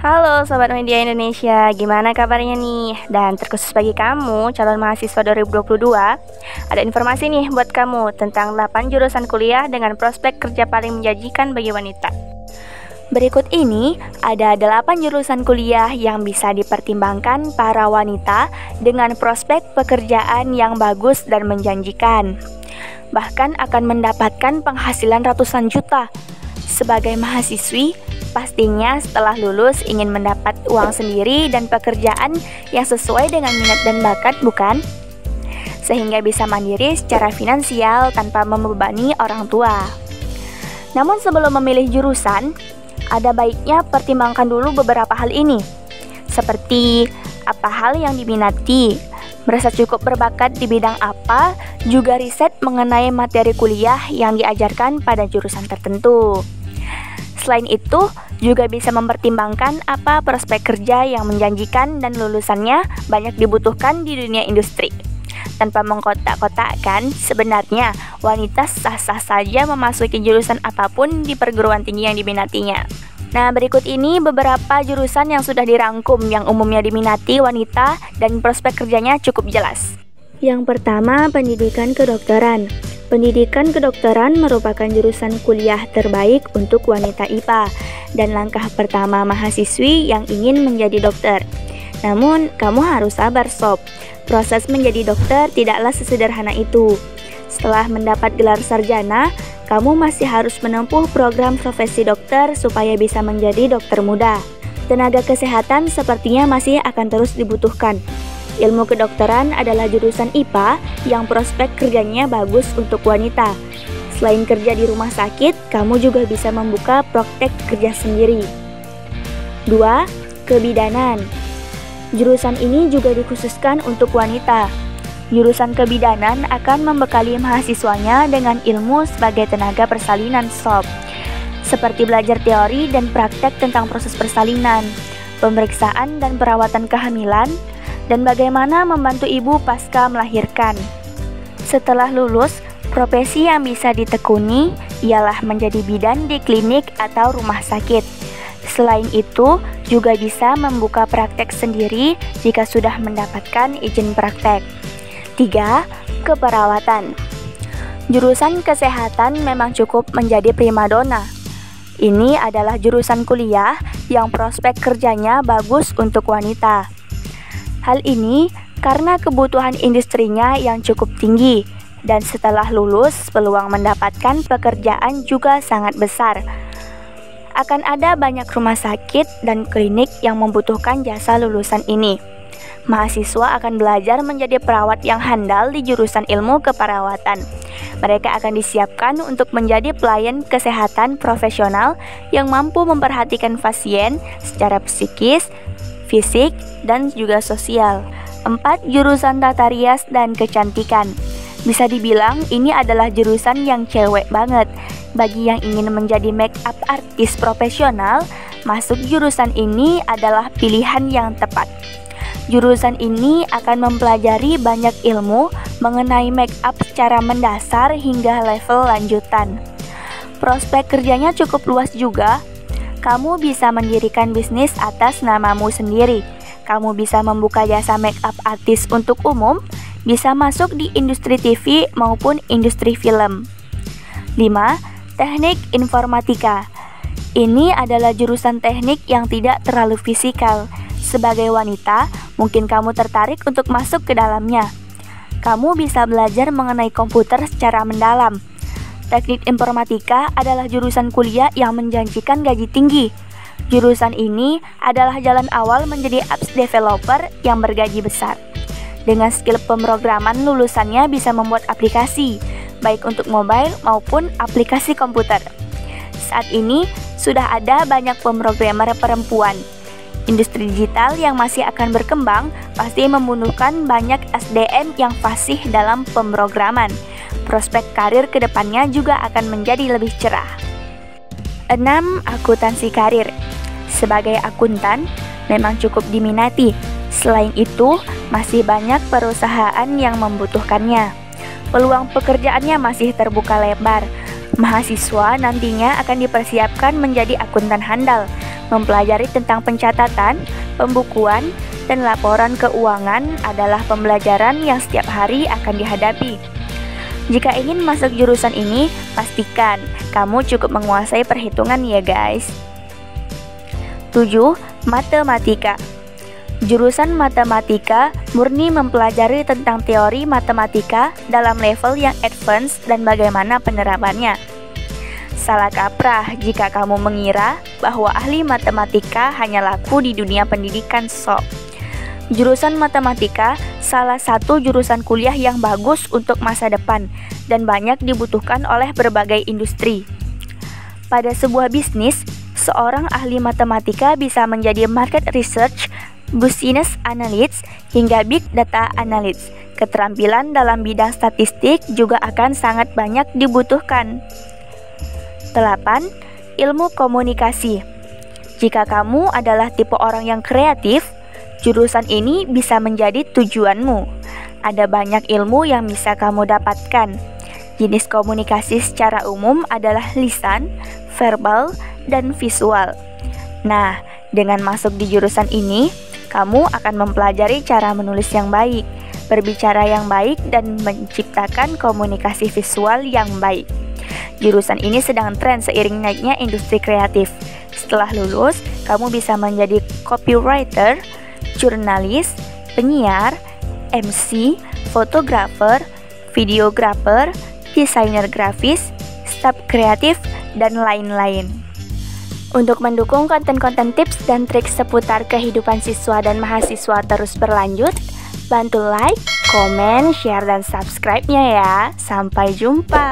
Halo Sobat Media Indonesia, gimana kabarnya nih? Dan terkhusus bagi kamu, calon mahasiswa 2022, ada informasi nih buat kamu tentang 8 jurusan kuliah dengan prospek kerja paling menjanjikan bagi wanita. Berikut ini ada 8 jurusan kuliah yang bisa dipertimbangkan para wanita dengan prospek pekerjaan yang bagus dan menjanjikan. Bahkan akan mendapatkan penghasilan ratusan juta. Sebagai mahasiswi, pastinya setelah lulus ingin mendapat uang sendiri dan pekerjaan yang sesuai dengan minat dan bakat, bukan? Sehingga bisa mandiri secara finansial tanpa membebani orang tua. Namun sebelum memilih jurusan, ada baiknya pertimbangkan dulu beberapa hal ini. Seperti apa hal yang diminati, merasa cukup berbakat di bidang apa, juga riset mengenai materi kuliah yang diajarkan pada jurusan tertentu. Selain itu, juga bisa mempertimbangkan apa prospek kerja yang menjanjikan dan lulusannya banyak dibutuhkan di dunia industri. Tanpa mengkotak-kotakkan, sebenarnya wanita sah-sah saja memasuki jurusan apapun di perguruan tinggi yang diminatinya. Nah, berikut ini beberapa jurusan yang sudah dirangkum yang umumnya diminati wanita dan prospek kerjanya cukup jelas. Yang pertama, pendidikan kedokteran. Pendidikan kedokteran merupakan jurusan kuliah terbaik untuk wanita IPA dan langkah pertama mahasiswi yang ingin menjadi dokter. Namun, kamu harus sabar sob. Proses menjadi dokter tidaklah sesederhana itu. Setelah mendapat gelar sarjana, kamu masih harus menempuh program profesi dokter supaya bisa menjadi dokter muda. Tenaga kesehatan sepertinya masih akan terus dibutuhkan. Ilmu kedokteran adalah jurusan IPA yang prospek kerjanya bagus untuk wanita. Selain kerja di rumah sakit, kamu juga bisa membuka praktek kerja sendiri. 2. Kebidanan. Jurusan ini juga dikhususkan untuk wanita. Jurusan kebidanan akan membekali mahasiswanya dengan ilmu sebagai tenaga persalinan sob, seperti belajar teori dan praktek tentang proses persalinan, pemeriksaan dan perawatan kehamilan, dan bagaimana membantu ibu pasca melahirkan. Setelah lulus, profesi yang bisa ditekuni ialah menjadi bidan di klinik atau rumah sakit. Selain itu, juga bisa membuka praktek sendiri jika sudah mendapatkan izin praktek. 3. Keperawatan. Jurusan kesehatan memang cukup menjadi primadona. Ini adalah jurusan kuliah yang prospek kerjanya bagus untuk wanita. Hal ini karena kebutuhan industrinya yang cukup tinggi dan setelah lulus peluang mendapatkan pekerjaan juga sangat besar. Akan ada banyak rumah sakit dan klinik yang membutuhkan jasa lulusan ini. Mahasiswa akan belajar menjadi perawat yang handal di jurusan ilmu keperawatan. Mereka akan disiapkan untuk menjadi pelayan kesehatan profesional yang mampu memperhatikan pasien secara psikis, fisik, dan juga sosial. 4. Jurusan tata rias dan kecantikan. Bisa dibilang ini adalah jurusan yang cewek banget. Bagi yang ingin menjadi make up artis profesional, masuk jurusan ini adalah pilihan yang tepat. Jurusan ini akan mempelajari banyak ilmu mengenai make up secara mendasar hingga level lanjutan. Prospek kerjanya cukup luas juga. Kamu bisa mendirikan bisnis atas namamu sendiri. Kamu bisa membuka jasa make up artis untuk umum, bisa masuk di industri TV maupun industri film. 5. Teknik informatika. Ini adalah jurusan teknik yang tidak terlalu fisikal. Sebagai wanita, mungkin kamu tertarik untuk masuk ke dalamnya. Kamu bisa belajar mengenai komputer secara mendalam. Teknik informatika adalah jurusan kuliah yang menjanjikan gaji tinggi. Jurusan ini adalah jalan awal menjadi apps developer yang bergaji besar. Dengan skill pemrograman, lulusannya bisa membuat aplikasi, baik untuk mobile maupun aplikasi komputer. Saat ini, sudah ada banyak pemrogramer perempuan. Industri digital yang masih akan berkembang pasti membutuhkan banyak SDM yang fasih dalam pemrograman. Prospek karir ke depannya juga akan menjadi lebih cerah. 6. Akuntansi karir. Sebagai akuntan, memang cukup diminati. Selain itu, masih banyak perusahaan yang membutuhkannya. Peluang pekerjaannya masih terbuka lebar. Mahasiswa nantinya akan dipersiapkan menjadi akuntan handal, mempelajari tentang pencatatan, pembukuan, dan laporan keuangan adalah pembelajaran yang setiap hari akan dihadapi. Jika ingin masuk jurusan ini, pastikan kamu cukup menguasai perhitungan ya guys. 7. Matematika. Jurusan matematika murni mempelajari tentang teori matematika dalam level yang advance dan bagaimana penerapannya. Salah kaprah jika kamu mengira bahwa ahli matematika hanya laku di dunia pendidikan sob. Jurusan matematika salah satu jurusan kuliah yang bagus untuk masa depan dan banyak dibutuhkan oleh berbagai industri. Pada sebuah bisnis, seorang ahli matematika bisa menjadi market research, business analyst, hingga big data analyst. Keterampilan dalam bidang statistik juga akan sangat banyak dibutuhkan. 8. Ilmu komunikasi. Jika kamu adalah tipe orang yang kreatif, jurusan ini bisa menjadi tujuanmu. Ada banyak ilmu yang bisa kamu dapatkan. Jenis komunikasi secara umum adalah lisan, verbal, dan visual. Nah, dengan masuk di jurusan ini, kamu akan mempelajari cara menulis yang baik, berbicara yang baik, dan menciptakan komunikasi visual yang baik. Jurusan ini sedang tren seiring naiknya industri kreatif. Setelah lulus, kamu bisa menjadi copywriter, jurnalis, penyiar, MC, fotografer, videografer, desainer grafis, staf kreatif, dan lain-lain. Untuk mendukung konten-konten tips dan trik seputar kehidupan siswa dan mahasiswa terus berlanjut, bantu like, komen, share, dan subscribe-nya ya. Sampai jumpa.